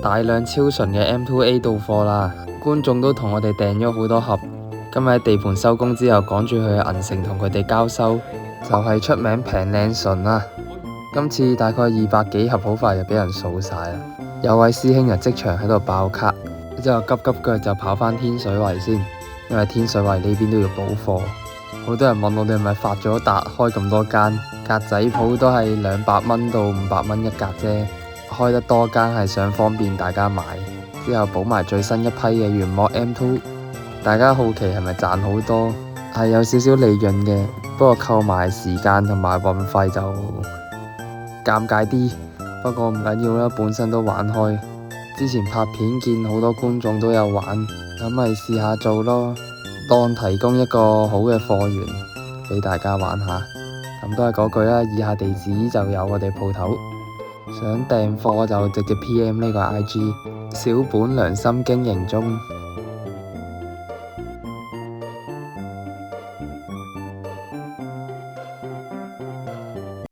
大量超純嘅 M2A 到貨啦，觀眾都同我哋訂咗好多盒。今日喺地盤收工之後，趕住去銀城同佢哋交收，就係出名平靚純啦。今次大概200幾盒，好快就俾人掃晒啦。有位師兄就即場喺度爆卡，之後急急腳就跑返天水圍先，因為天水圍呢邊都要補貨。好多人問我哋係咪發咗達開咁多間格仔鋪，都係200蚊到500蚊一格啫。開得多間係想方便大家買，之後補埋最新一批嘅原膜 M2。大家好奇係咪賺好多？係有少少利潤嘅，不過扣埋時間同埋運費就尷尬啲。不過唔緊要啦，本身都玩開。之前拍片見好多觀眾都有玩，咁咪試下做咯，當提供一個好嘅貨源俾大家玩下。咁都係嗰句啦，以下地址就有我哋鋪頭。想訂貨就直接 PM 呢個 IG，小本良心經營中。